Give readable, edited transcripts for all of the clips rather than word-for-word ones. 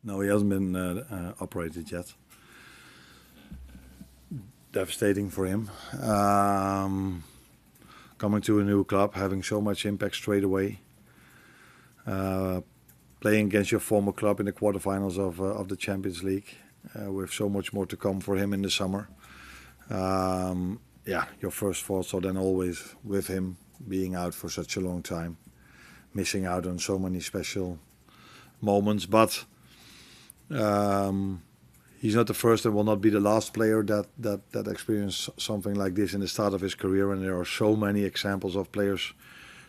No, he hasn't been operated yet. Devastating for him. Coming to a new club, having so much impact straight away. Playing against your former club in the quarterfinals of the Champions League, with so much more to come for him in the summer. Yeah, your first thoughts are then always with him being out for such a long time, missing out on so many special moments. But he's not the first and will not be the last player that experienced something like this in the start of his career. And there are so many examples of players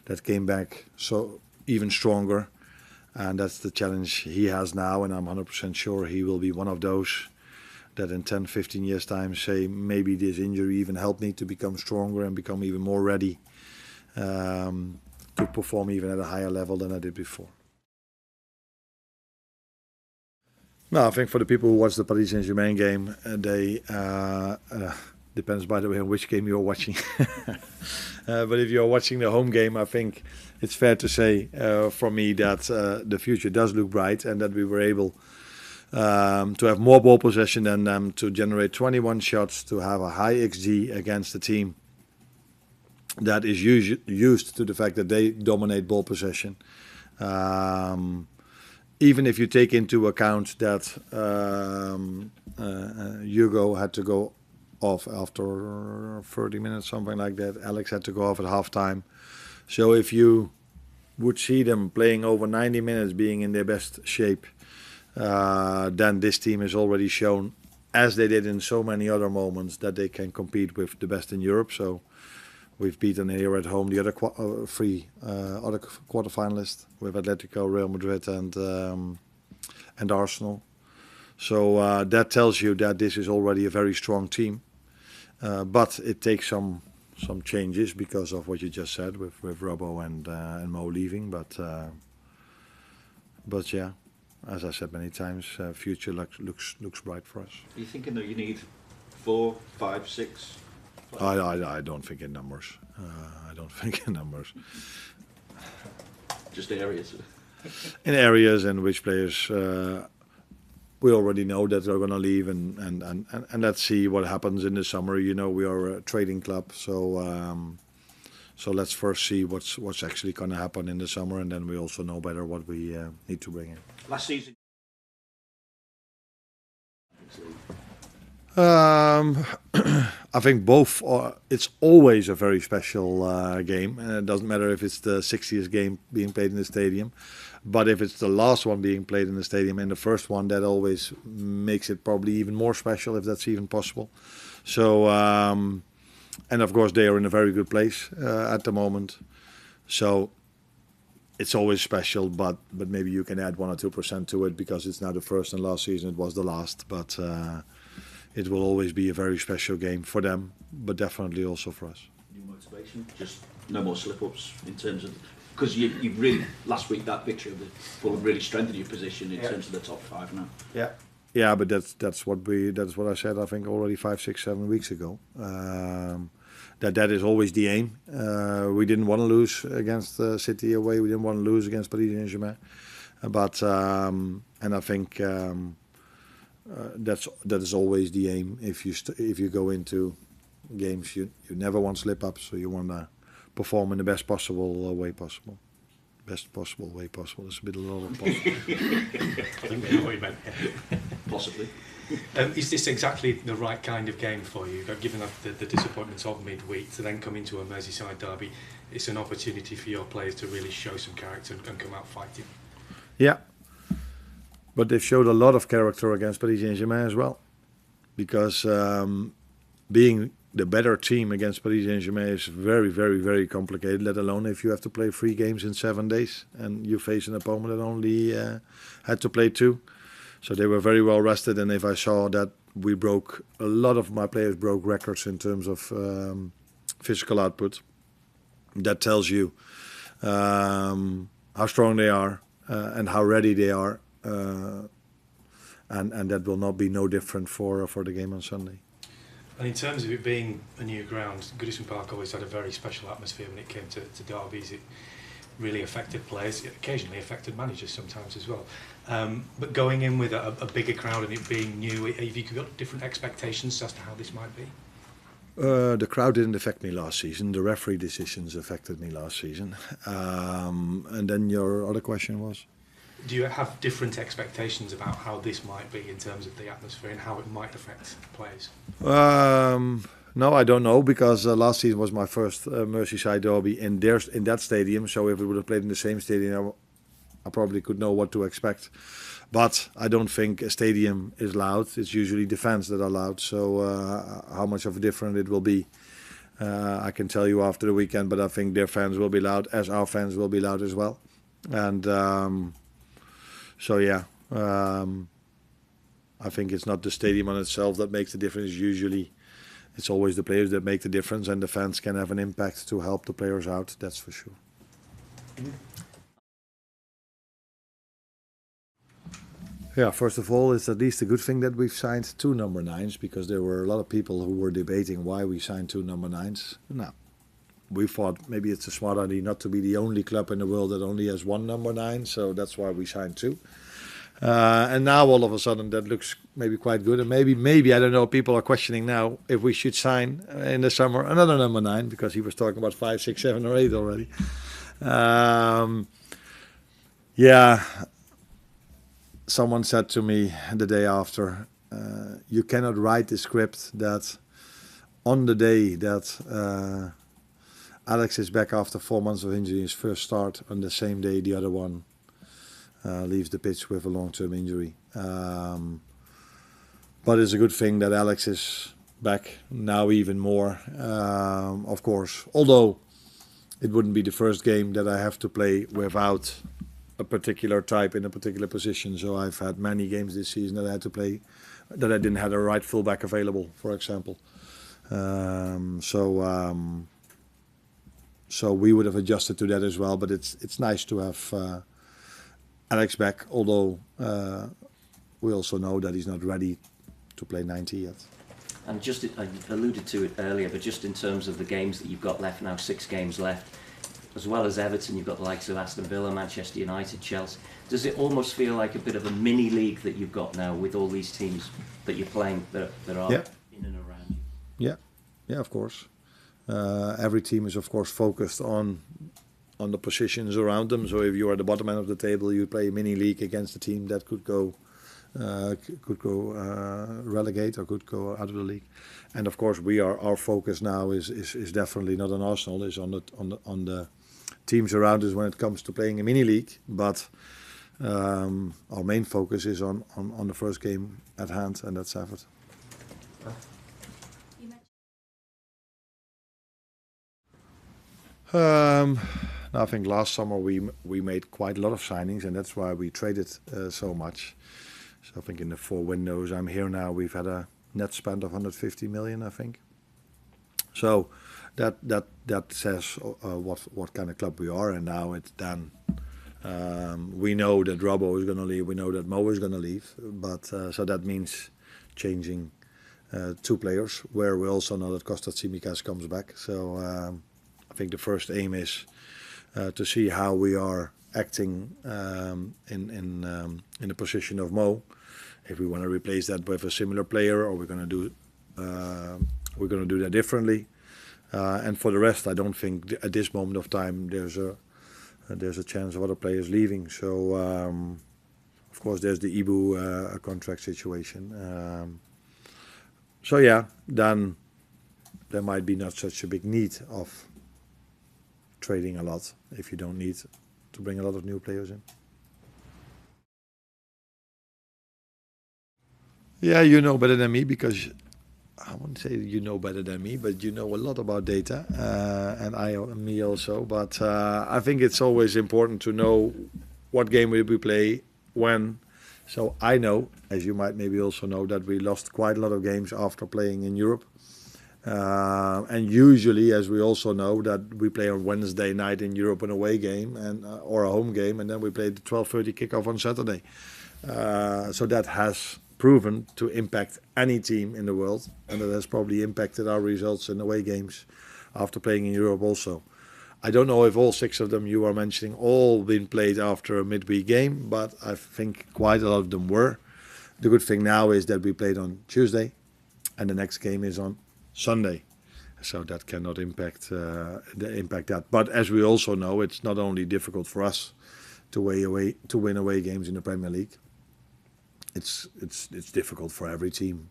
that came back so even stronger. And that's the challenge he has now. And I'm 100% sure he will be one of those that in 10, 15 years' time say, maybe this injury even helped me to become stronger and become even more ready to perform even at a higher level than I did before. No, I think for the people who watch the Paris Saint-Germain game, they depends, by the way, on which game you're watching. But if you're watching the home game, I think it's fair to say for me that the future does look bright and that we were able to have more ball possession than them, to generate 21 shots, to have a high XG against a team that is used to the fact that they dominate ball possession. Even if you take into account that Hugo had to go off after 30 minutes, something like that. Alex had to go off at halftime. So if you would see them playing over 90 minutes, being in their best shape, then this team has already shown, as they did in so many other moments, that they can compete with the best in Europe. So we've beaten here at home the other three other quarterfinalists with Atletico, Real Madrid, and Arsenal. So that tells you that this is already a very strong team. But it takes some changes because of what you just said with Robbo and Mo leaving. But yeah, as I said many times, future looks bright for us. Are you thinking that you need 4, 5, 6? I don't think in numbers. I don't think in numbers. Just areas. In areas in which players we already know that they're going to leave, and let's see what happens in the summer. You know, we are a trading club, so let's first see what's actually going to happen in the summer, and then we also know better what we need to bring in. Last season. I think both it's always a very special game. It doesn't matter if it's the 60th game being played in the stadium, but if it's the last one being played in the stadium and the first one, that always makes it probably even more special, if that's even possible. So, and of course they are in a very good place at the moment. So it's always special, but maybe you can add 1 or 2% to it because it's now the first, and last season it was the last. But it will always be a very special game for them, but definitely also for us. New motivation, just no more slip-ups in terms of, because you really, last week that victory of the Fulham really strengthened your position in terms of the top 5 now. Yeah, but that's what I said. I think already 5, 6, 7 weeks ago. That is always the aim. We didn't want to lose against City away. We didn't want to lose against Paris Saint-Germain. But and I think that is always the aim. If you go into games, you never want slip ups. So you want to perform in the best possible way possible. Best possible way possible. It's a bit a lot of possible. I think we know what you meant. Possibly. Is this exactly the right kind of game for you? Given the disappointments of midweek, to then come into a Merseyside derby, it's an opportunity for your players to really show some character and come out fighting. Yeah, but they've showed a lot of character against Paris Saint-Germain as well, because being the better team against Paris Saint-Germain is very, very, very complicated, let alone if you have to play 3 games in 7 days and you face an opponent that only had to play 2. So they were very well rested, and if I saw that a lot of my players broke records in terms of physical output, that tells you how strong they are and how ready they are, and that will not be no different for the game on Sunday. And in terms of it being a new ground, Goodison Park always had a very special atmosphere when it came to derbies. really affected players, it occasionally affected managers sometimes as well. But going in with a bigger crowd and it being new, have you got different expectations as to how this might be? The crowd didn't affect me last season. The referee decisions affected me last season. And then your other question was? Do you have different expectations about how this might be in terms of the atmosphere and how it might affect players? No, I don't know, because last season was my first Merseyside derby in that stadium. So if it would have played in the same stadium, I probably could know what to expect. But I don't think a stadium is loud. It's usually the fans that are loud. So how much of a difference it will be, I can tell you after the weekend. But I think their fans will be loud, as our fans will be loud as well. And so yeah, I think it's not the stadium on itself that makes the difference. Usually, it's always the players that make the difference, and the fans can have an impact to help the players out. That's for sure. Yeah, first of all, it's at least a good thing that we've signed 2 number 9s, because there were a lot of people who were debating why we signed 2 number 9s. Now, we thought maybe it's a smart idea not to be the only club in the world that only has 1 number 9, so that's why we signed 2. And now all of a sudden that looks maybe quite good, and maybe I don't know, people are questioning now if we should sign in the summer another number 9, because he was talking about 5, 6, 7 or 8 already. Yeah, someone said to me the day after, you cannot write the script that on the day that Alex is back after 4 months of injury, his first start, on the same day the other one leaves the pitch with a long-term injury. But it's a good thing that Alex is back now even more, of course. Although it wouldn't be the first game that I have to play without a particular type in a particular position. So I've had many games this season that I had to play that I didn't have a right fullback available, for example. So we would have adjusted to that as well. But it's nice to have Alex back, although we also know that he's not ready to play 90 yet. And just, I alluded to it earlier, but just in terms of the games that you've got left now, 6 games left, as well as Everton, you've got the likes of Aston Villa, Manchester United, Chelsea. Does it almost feel like a bit of a mini league that you've got now with all these teams that you're playing that are in and around you? Yeah, of course. Every team is of course focused on the positions around them. So if you are at the bottom end of the table, you play a mini league against a team that could go relegate or could go out of the league. And of course, our focus now is definitely not on Arsenal, is on the teams around us when it comes to playing a mini league. But our main focus is on the first game at hand, and that's Everton. I think last summer we made quite a lot of signings, and that's why we traded so much. So I think in the 4 windows I'm here now, we've had a net spend of 150 million, I think. So that says what kind of club we are, and now it's done. We know that Robbo is going to leave. We know that Mo is going to leave, but so that means changing 2 players. Where we also know that Kostas Tsimikas comes back. So I think the first aim is to see how we are acting in the position of Mo. If we want to replace that with a similar player, or we're going to do that differently. And for the rest, I don't think at this moment of time there's a chance of other players leaving. So of course there's the Ibu contract situation. So yeah, then there might be not such a big need of trading a lot if you don't need to bring a lot of new players in. Yeah, you know better than me, because I wouldn't say you know better than me, but you know a lot about data, and me also. But I think it's always important to know what game we play, when. So I know, as you might maybe also know, that we lost quite a lot of games after playing in Europe. And usually, as we also know, that we play on Wednesday night in Europe an away game or a home game, and then we play the 12:30 kickoff on Saturday. So that has proven to impact any team in the world, and that has probably impacted our results in away games after playing in Europe also. I don't know if all 6 of them you are mentioning all been played after a midweek game, but I think quite a lot of them were. The good thing now is that we played on Tuesday, and the next game is on Sunday, so that cannot impact that. But as we also know, it's not only difficult for us to win away games in the Premier League. It's difficult for every team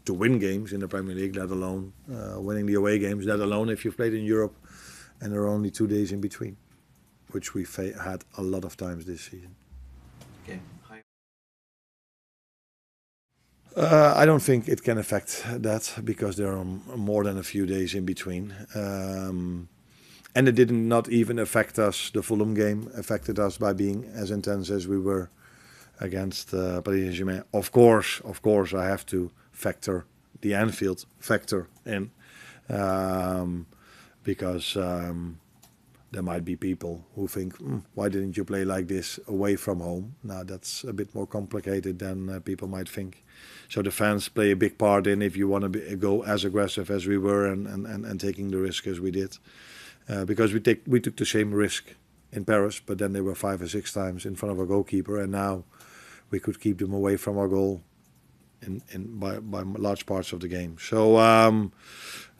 to win games in the Premier League, let alone winning the away games, let alone if you've played in Europe and there are only 2 days in between, which we've had a lot of times this season. Okay. I don't think it can affect that because there are more than a few days in between. And it did not even affect us. The Fulham game affected us by being as intense as we were against Paris Saint-Germain. Of course, I have to factor the Anfield factor in because there might be people who think, why didn't you play like this away from home? Now that's a bit more complicated than people might think. So the fans play a big part in if you want to go as aggressive as we were and taking the risk as we did. Because we took the same risk in Paris, but then they were 5 or 6 times in front of our goalkeeper, and now we could keep them away from our goal by large parts of the game. So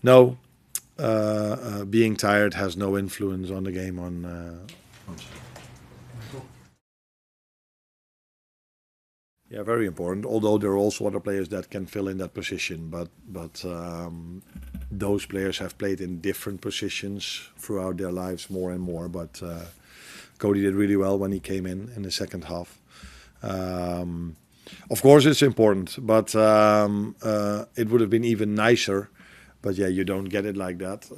no, being tired has no influence on the game on Yeah, very important. Although there are also other players that can fill in that position, but those players have played in different positions throughout their lives more and more. But Cody did really well when he came in the second half. Of course, it's important, but it would have been even nicer. But yeah, you don't get it like that.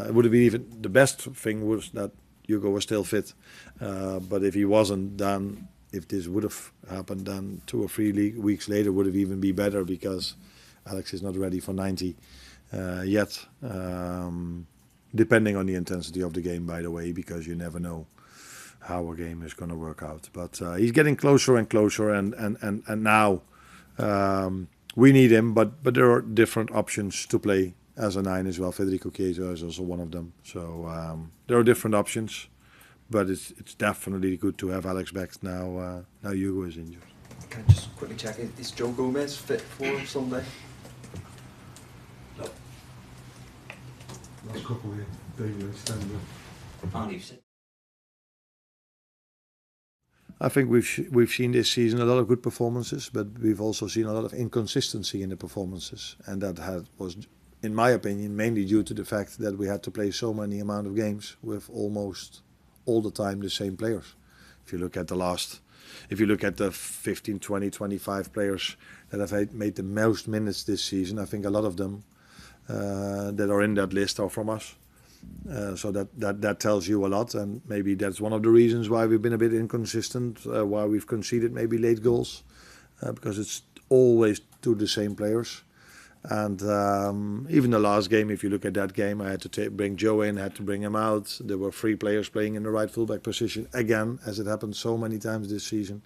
It would have been even the best thing was that Hugo was still fit. But if he wasn't, then if this would have happened, then 2 or 3 weeks later would have even been better because Alex is not ready for 90 yet. Depending on the intensity of the game, by the way, because you never know how a game is going to work out. But he's getting closer and closer, and now we need him. But there are different options to play as a 9 as well. Federico Chiesa is also one of them. So there are different options. But it's definitely good to have Alex back now. Now Hugo is injured. Can I just quickly check? Is Joe Gomez fit for Sunday? No. Last couple of days extended. I think we've seen this season a lot of good performances, but we've also seen a lot of inconsistency in the performances, and that was, in my opinion, mainly due to the fact that we had to play so many amount of games with almost all the time the same players. If you look at the 15, 20, 25 players that have made the most minutes this season, I think a lot of them that are in that list are from us. So that tells you a lot, and maybe that's one of the reasons why we've been a bit inconsistent, why we've conceded maybe late goals, because it's always to the same players. And even the last game, if you look at that game, I had to bring Joe in, had to bring him out. There were 3 players playing in the right fullback position again, as it happened so many times this season.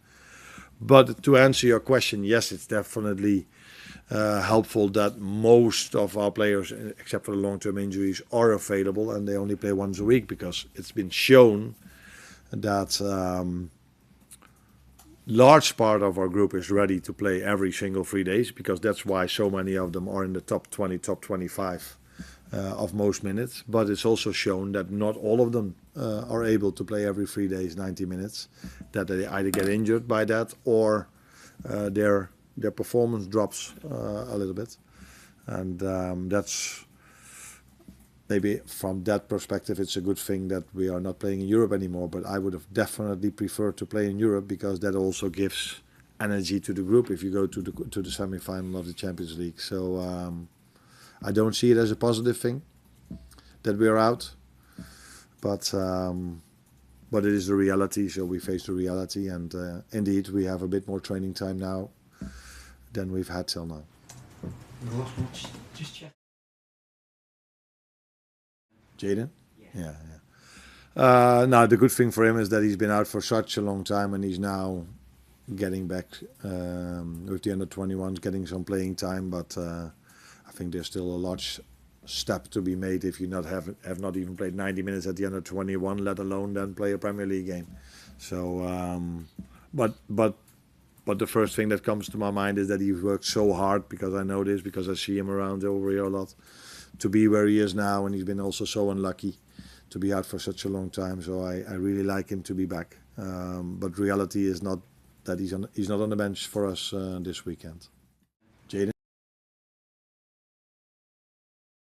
But to answer your question, yes, it's definitely helpful that most of our players, except for the long-term injuries, are available and they only play once a week, because it's been shown that large part of our group is ready to play every single 3 days, because that's why so many of them are in the top 20, top 25 of most minutes. But it's also shown that not all of them are able to play every 3 days 90 minutes, that they either get injured by that or their performance drops a little bit. And that's maybe from that perspective, it's a good thing that we are not playing in Europe anymore. But I would have definitely preferred to play in Europe, because that also gives energy to the group if you go to the semi-final of the Champions League. So I don't see it as a positive thing that we are out, but it is the reality. So we face the reality, and indeed we have a bit more training time now than we've had till now. The last one. Just check. Jaden? Yeah. Now the good thing for him is that he's been out for such a long time, and he's now getting back with the under-21s, getting some playing time. But I think there's still a large step to be made if you have not even played 90 minutes at the under 21, let alone then play a Premier League game. So, but the first thing that comes to my mind is that he's worked so hard, because I know this, because I see him around over here a lot, to be where he is now, and he's been also so unlucky to be out for such a long time. So I really like him to be back. But reality is not that he's not on the bench for us this weekend.